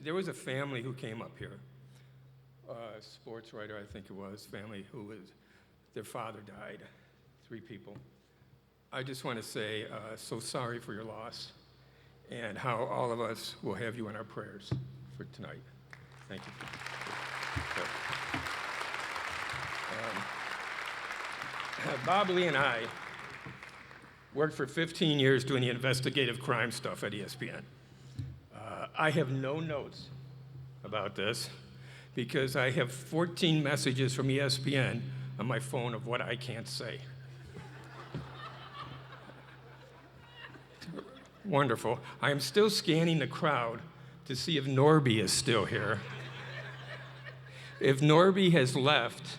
there was a family who came up here, a sports writer, I think it was, family their father died, 3 people. I just want to say, so sorry for your loss, and how all of us will have you in our prayers for tonight. Thank you. Bob Lee and I worked for 15 years doing the investigative crime stuff at ESPN. I have no notes about this because I have 14 messages from ESPN on my phone of what I can't say. Wonderful. I am still scanning the crowd to see if Norby is still here. If Norby has left,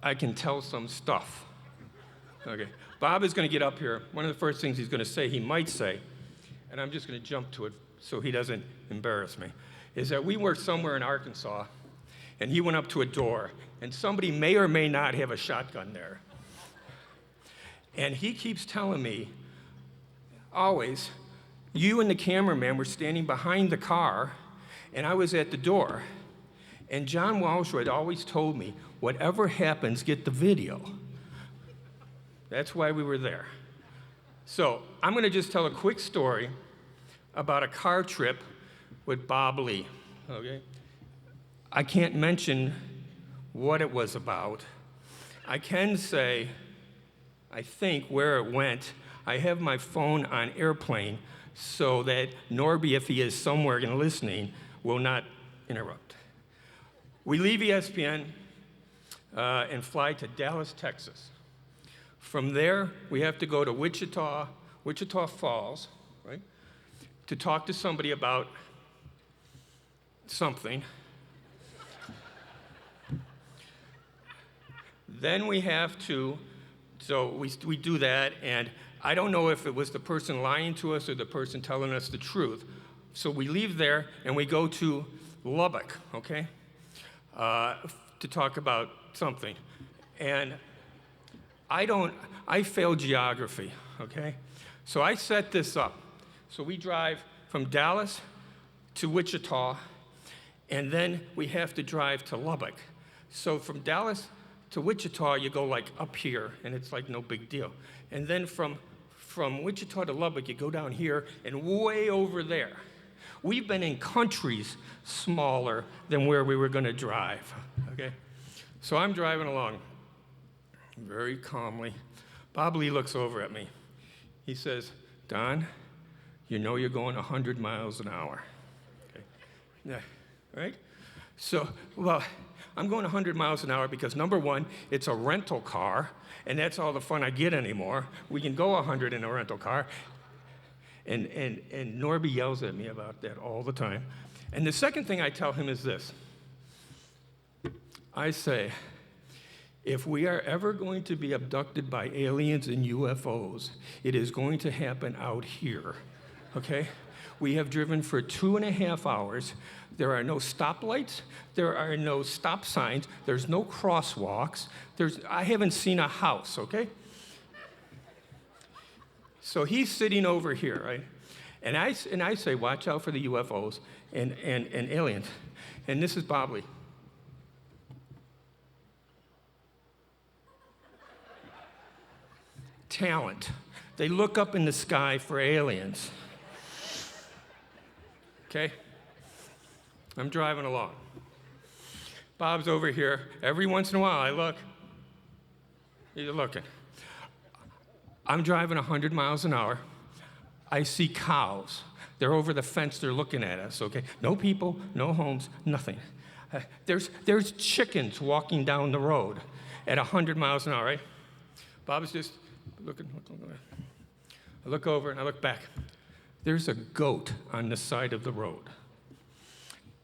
I can tell some stuff. Okay. Bob is going to get up here. One of the first things he's going to say, he might say, and I'm just going to jump to it so he doesn't embarrass me, is that we were somewhere in Arkansas, and he went up to a door, and somebody may or may not have a shotgun there. And he keeps telling me, always, you and the cameraman were standing behind the car, and I was at the door. And John Walshwood always told me, whatever happens, get the video. That's why we were there. So I'm going to just tell a quick story about a car trip with Bob Lee, okay? I can't mention what it was about. I can say, I think, where it went. I have my phone on airplane so that Norby, if he is somewhere and listening, will not interrupt. We leave ESPN and fly to Dallas, Texas. From there, we have to go to Wichita Falls, right, to talk to somebody about something. Then we have to, so we do that, and I don't know if it was the person lying to us or the person telling us the truth. So we leave there and we go to Lubbock, okay, to talk about something. And I failed geography, okay? So I set this up. So we drive from Dallas to Wichita, and then we have to drive to Lubbock. So from Dallas to Wichita, you go like up here, and it's like no big deal. And then from Wichita to Lubbock, you go down here and way over there. We've been in countries smaller than where we were going to drive, okay? So I'm driving along very calmly. Bob Lee looks over at me. He says, Don, you know you're going 100 miles an hour. Okay. Yeah, right? So, well, I'm going 100 miles an hour because, number one, it's a rental car, and that's all the fun I get anymore. We can go 100 in a rental car. And Norby yells at me about that all the time. And the second thing I tell him is this. I say, if we are ever going to be abducted by aliens and UFOs, it is going to happen out here, okay? We have driven for 2.5 hours. There are no stoplights. There are no stop signs. There's no crosswalks. I haven't seen a house, okay? So he's sitting over here, right? And I say, watch out for the UFOs and aliens. And this is Bob Lee. Talent. They look up in the sky for aliens. Okay? I'm driving along. Bob's over here. Every once in a while, I look. He's looking. I'm driving 100 miles an hour. I see cows. They're over the fence. They're looking at us, okay? No people, no homes, nothing. There's chickens walking down the road at 100 miles an hour, right? Bob is just looking. I look over and I look back. There's a goat on the side of the road.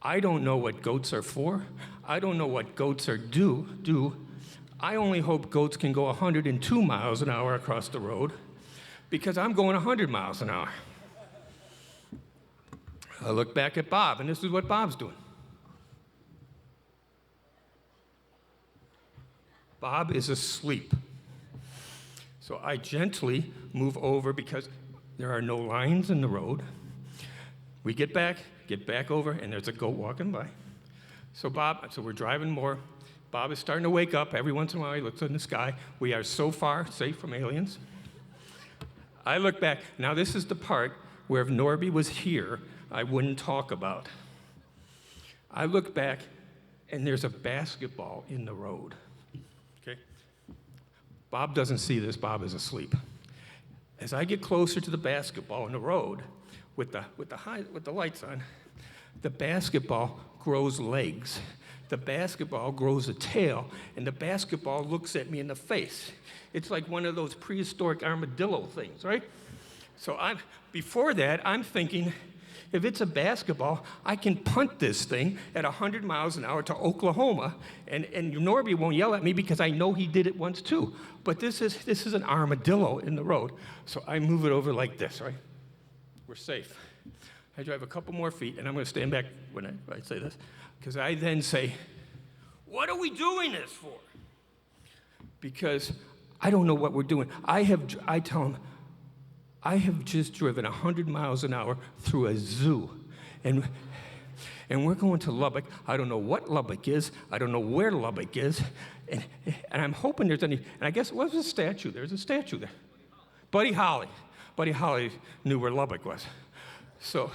I don't know what goats are for. I don't know what goats are do. I only hope goats can go 102 miles an hour across the road because I'm going 100 miles an hour. I look back at Bob, and this is what Bob's doing. Bob is asleep. So I gently move over because there are no lines in the road. We get back over, and there's a goat walking by. So we're driving more. Bob is starting to wake up. Every once in a while, he looks in the sky. We are so far safe from aliens. I look back. Now, this is the part where if Norby was here, I wouldn't talk about. I look back, and there's a basketball in the road. Okay? Bob doesn't see this. Bob is asleep. As I get closer to the basketball in the road, with the lights on, the basketball grows legs. The basketball grows a tail, and the basketball looks at me in the face. It's like one of those prehistoric armadillo things, right? So before that, I'm thinking, if it's a basketball, I can punt this thing at 100 miles an hour to Oklahoma, and Norby won't yell at me because I know he did it once too. But this is an armadillo in the road. So I move it over like this, right? We're safe. I drive a couple more feet, and I'm going to stand back when I say this, because I then say, what are we doing this for? Because I don't know what we're doing. I tell him, I have just driven 100 miles an hour through a zoo, and we're going to Lubbock. I don't know what Lubbock is. I don't know where Lubbock is, and I'm hoping there's any, and I guess, what was a statue? There's a statue there. Buddy Holly. Buddy Holly knew where Lubbock was. So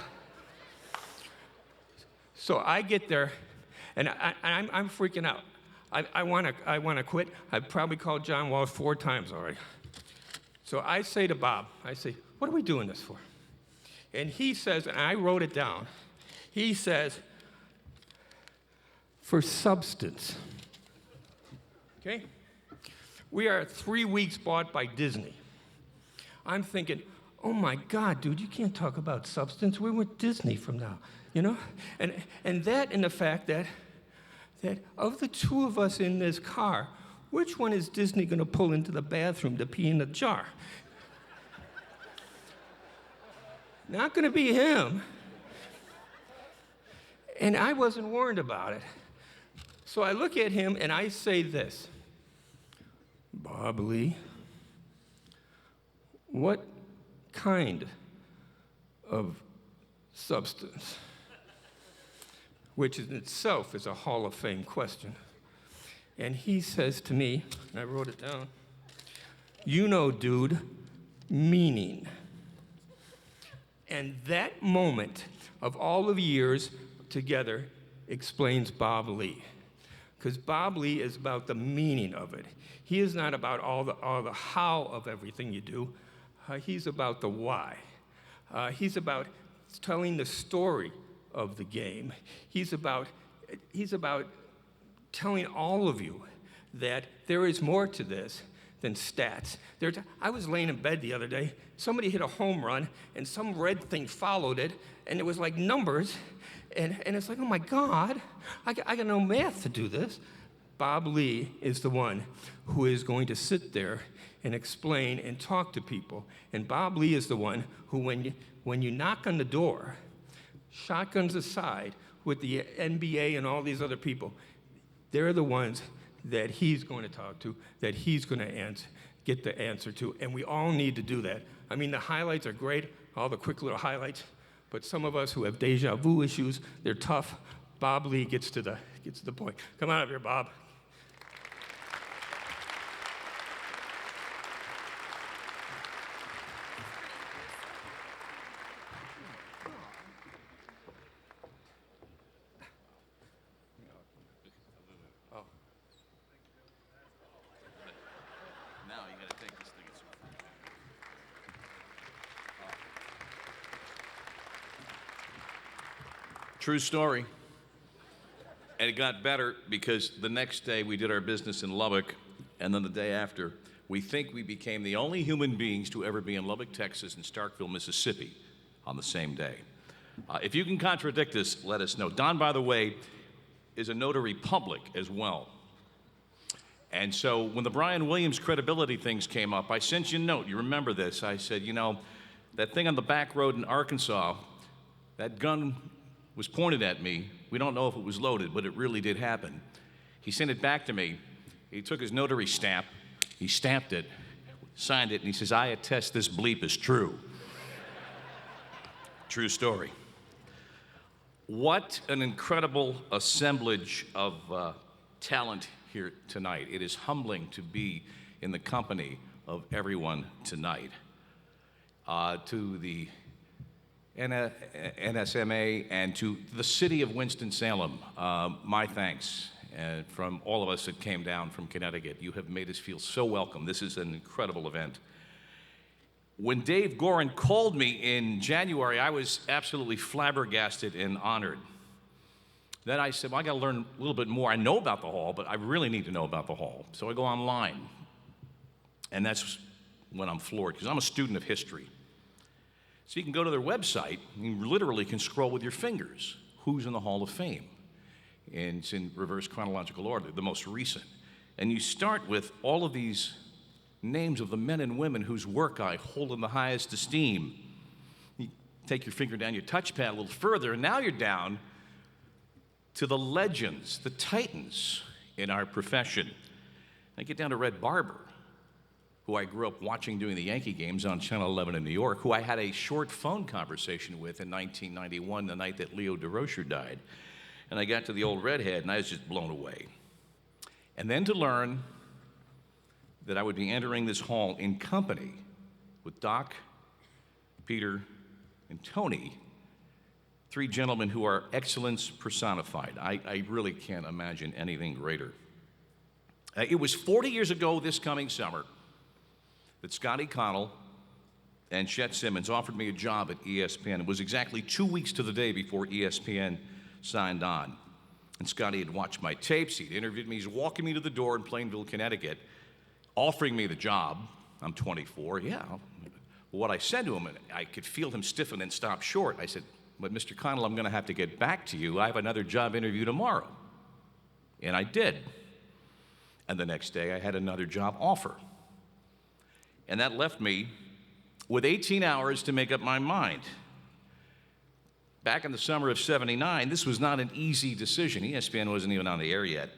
I get there, and I'm freaking out. I want to quit. I've probably called John Walsh 4 times already. So I say to Bob, what are we doing this for? And he says, and I wrote it down, he says, for substance. Okay? We are 3 weeks bought by Disney. I'm thinking, oh my God, dude, you can't talk about substance. We're with Disney from now, you know? And that and the fact that of the 2 of us in this car, which one is Disney going to pull into the bathroom to pee in the jar? Not going to be him. And I wasn't warned about it. So I look at him and I say this, Bob Lee, what kind of substance? Which in itself is a Hall of Fame question. And he says to me, and I wrote it down, you know, dude, meaning. And that moment of all of years together explains Bob Lee. Because Bob Lee is about the meaning of it. He is not about all the how of everything you do. He's about the why. He's about telling the story of the game. He's about telling all of you that there is more to this than stats. I was laying in bed the other day. Somebody hit a home run, and some red thing followed it, and it was like numbers, and it's like, oh my God, I got no math to do this. Bob Lee is the one who is going to sit there and explain and talk to people. And Bob Lee is the one who, when you knock on the door, shotguns aside, with the NBA and all these other people, they're the ones that he's going to talk to, that he's going to get the answer to. And we all need to do that. I mean, the highlights are great, all the quick little highlights, but some of us who have deja vu issues, they're tough. Bob Lee gets to the point. Come on up here, Bob. True story. And it got better because the next day we did our business in Lubbock, and then the day after, we think we became the only human beings to ever be in Lubbock, Texas, and Starkville, Mississippi on the same day. If you can contradict us, let us know. Don, by the way, is a notary public as well. And so when the Brian Williams credibility things came up, I sent you a note. You remember this. I said, you know, that thing on the back road in Arkansas, that gun was pointed at me. We don't know if it was loaded, but it really did happen. He sent it back to me. He took his notary stamp, he stamped it, signed it, and he says, I attest this bleep is true. True story. What an incredible assemblage of talent here tonight. It is humbling to be in the company of everyone tonight. To the NSMA and to the city of Winston-Salem, my thanks from all of us that came down from Connecticut. You have made us feel so welcome. This is an incredible event. When Dave Gorin called me in January, I was absolutely flabbergasted and honored. Then I said, well, I got to learn a little bit more. I know about the hall, but I really need to know about the hall. So I go online, and that's when I'm floored, because I'm a student of history. So you can go to their website, and you literally can scroll with your fingers who's in the Hall of Fame. And it's in reverse chronological order, the most recent. And you start with all of these names of the men and women whose work I hold in the highest esteem. You take your finger down your touchpad a little further, and now you're down to the legends, the titans in our profession. I get down to Red Barber, who I grew up watching during the Yankee games on Channel 11 in New York, who I had a short phone conversation with in 1991, the night that Leo DeRocher died. And I got to the old redhead, and I was just blown away. And then to learn that I would be entering this hall in company with Doc, Peter, and Tony, three gentlemen who are excellence personified. I really can't imagine anything greater. It was 40 years ago this coming summer that Scotty Connell and Chet Simmons offered me a job at ESPN. It was exactly 2 weeks to the day before ESPN signed on. And Scotty had watched my tapes, he'd interviewed me, he's walking me to the door in Plainville, Connecticut, offering me the job. I'm 24, yeah. What I said to him, and I could feel him stiffen and stop short. I said, but Mr. Connell, I'm gonna have to get back to you. I have another job interview tomorrow. And I did. And the next day I had another job offer. And that left me with 18 hours to make up my mind. Back in the summer of '79, this was not an easy decision. ESPN wasn't even on the air yet.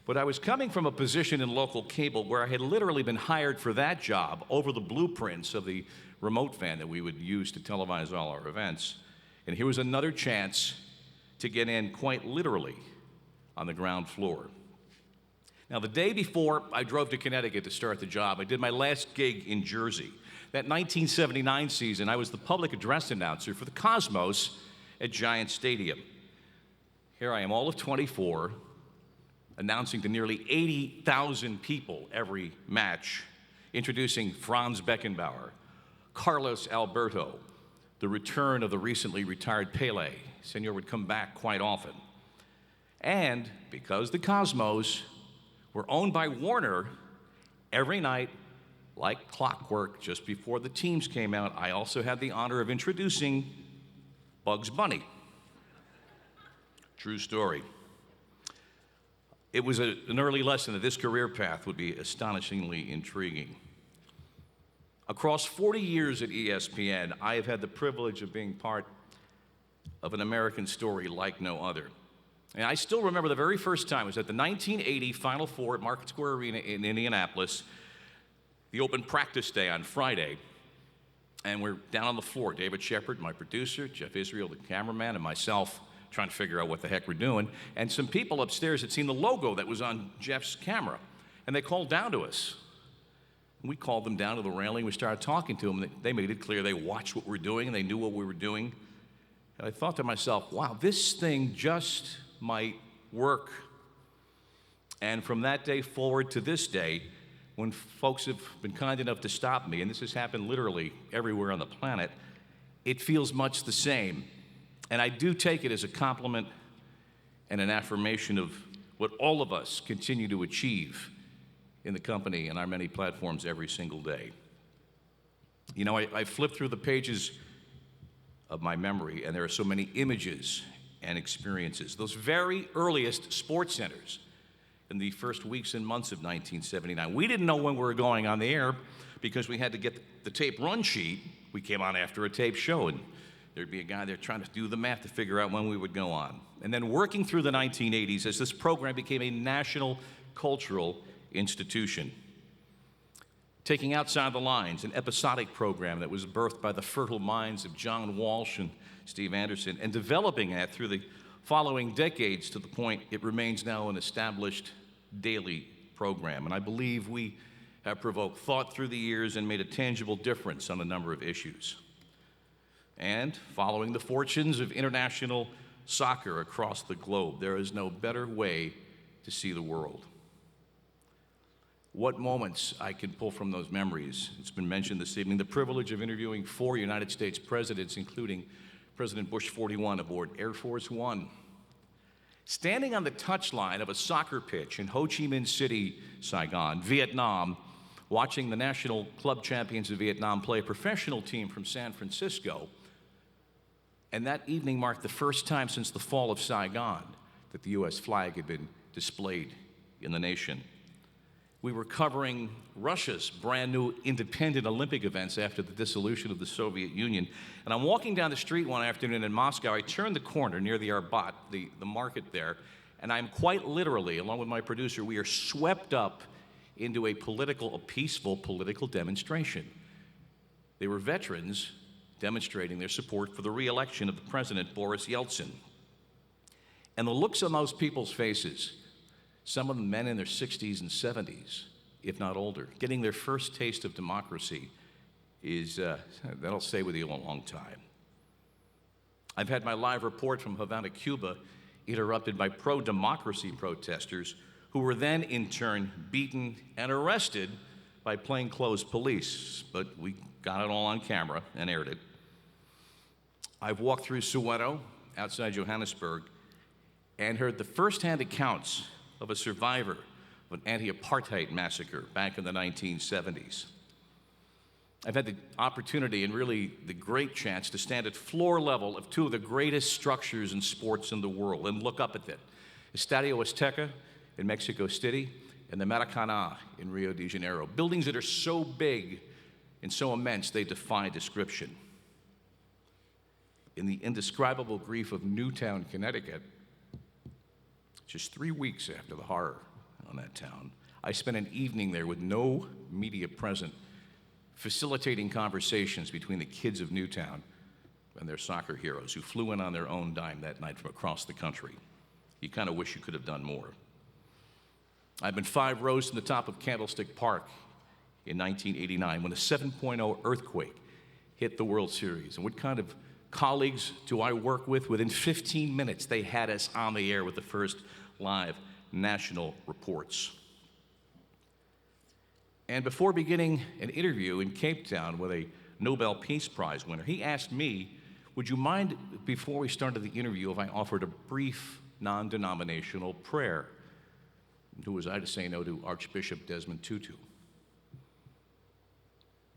But I was coming from a position in local cable where I had literally been hired for that job over the blueprints of the remote van that we would use to televise all our events. And here was another chance to get in quite literally on the ground floor. Now, the day before I drove to Connecticut to start the job, I did my last gig in Jersey. That 1979 season, I was the public address announcer for the Cosmos at Giant Stadium. Here I am, all of 24, announcing to nearly 80,000 people every match, introducing Franz Beckenbauer, Carlos Alberto, the return of the recently retired Pele. Senor would come back quite often. And because the Cosmos were owned by Warner, every night, like clockwork, just before the teams came out, I also had the honor of introducing Bugs Bunny. True story. It was an early lesson that this career path would be astonishingly intriguing. Across 40 years at ESPN, I have had the privilege of being part of an American story like no other. And I still remember the very first time. It was at the 1980 Final Four at Market Square Arena in Indianapolis, the open practice day on Friday. And we're down on the floor, David Shepard, my producer, Jeff Israel, the cameraman, and myself, trying to figure out what the heck we're doing. And some people upstairs had seen the logo that was on Jeff's camera, and they called down to us. And we called them down to the railing. We started talking to them. They made it clear they watched what we were doing, and they knew what we were doing. And I thought to myself, wow, this thing just might work. And from that day forward to this day, when folks have been kind enough to stop me, and this has happened literally everywhere on the planet, it feels much the same. And I do take it as a compliment and an affirmation of what all of us continue to achieve in the company and our many platforms every single day. You know, I flip through the pages of my memory, and there are so many images and experiences. Those very earliest sports centers in the first weeks and months of 1979. We didn't know when we were going on the air because we had to get the tape run sheet. We came on after a tape show, and there'd be a guy there trying to do the math to figure out when we would go on. And then working through the 1980s as this program became a national cultural institution. Taking Outside the Lines, an episodic program that was birthed by the fertile minds of John Walsh and Steve Anderson, and developing that through the following decades to the point it remains now an established daily program. And I believe we have provoked thought through the years and made a tangible difference on a number of issues. And following the fortunes of international soccer across the globe, there is no better way to see the world. What moments I can pull from those memories. It's been mentioned this evening, the privilege of interviewing 4 United States presidents, including President Bush 41 aboard Air Force One. Standing on the touchline of a soccer pitch in Ho Chi Minh City, Saigon, Vietnam, watching the national club champions of Vietnam play a professional team from San Francisco. And that evening marked the first time since the fall of Saigon that the U.S. flag had been displayed in the nation. We were covering Russia's brand new independent Olympic events after the dissolution of the Soviet Union. And I'm walking down the street one afternoon in Moscow. I turned the corner near the Arbat, the market there, and I'm quite literally, along with my producer, we are swept up into a peaceful political demonstration. They were veterans demonstrating their support for the re-election of the president, Boris Yeltsin. And the looks on those people's faces, some of them men in their 60s and 70s, if not older, getting their first taste of democracy that'll stay with you a long time. I've had my live report from Havana, Cuba, interrupted by pro-democracy protesters who were then in turn beaten and arrested by plainclothes police, but we got it all on camera and aired it. I've walked through Soweto, outside Johannesburg, and heard the first-hand accounts of a survivor of an anti-apartheid massacre back in the 1970s. I've had the opportunity and really the great chance to stand at floor level of 2 of the greatest structures in sports in the world and look up at them. Estadio Azteca in Mexico City and the Maracanã in Rio de Janeiro. Buildings that are so big and so immense they defy description. In the indescribable grief of Newtown, Connecticut, just 3 weeks after the horror on that town, I spent an evening there with no media present, facilitating conversations between the kids of Newtown and their soccer heroes who flew in on their own dime that night from across the country. You kind of wish you could have done more. I've been 5 rows from the top of Candlestick Park in 1989 when a 7.0 earthquake hit the World Series. And what kind of colleagues do I work with? Within 15 minutes, they had us on the air with the first live national reports. And before beginning an interview in Cape Town with a Nobel Peace Prize winner, he asked me, would you mind, before we started the interview, if I offered a brief, non-denominational prayer? And who was I to say no to Archbishop Desmond Tutu?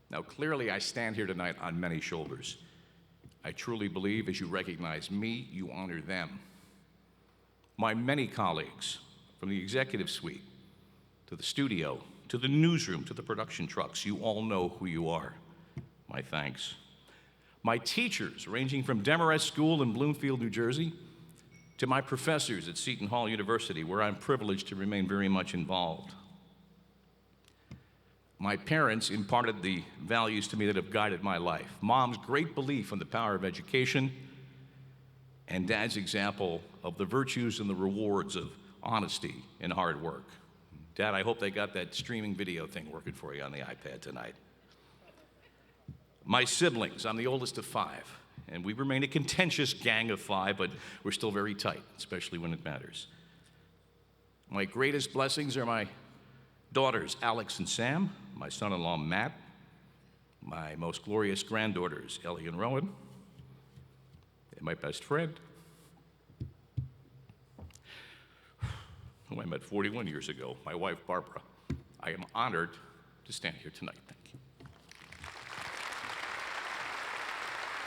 Now, clearly, I stand here tonight on many shoulders. I truly believe as you recognize me, you honor them. My many colleagues, from the executive suite to the studio, to the newsroom, to the production trucks, you all know who you are. My thanks. My teachers, ranging from Demarest School in Bloomfield, New Jersey, to my professors at Seton Hall University, where I'm privileged to remain very much involved. My parents imparted the values to me that have guided my life. Mom's great belief in the power of education, and Dad's example of the virtues and the rewards of honesty and hard work. Dad, I hope they got that streaming video thing working for you on the iPad tonight. My siblings, I'm the oldest of 5, and we remain a contentious gang of 5, but we're still very tight, especially when it matters. My greatest blessings are my daughters, Alex and Sam, my son-in-law, Matt, my most glorious granddaughters, Ellie and Rowan, and my best friend, who I met 41 years ago, my wife, Barbara. I am honored to stand here tonight. Thank you.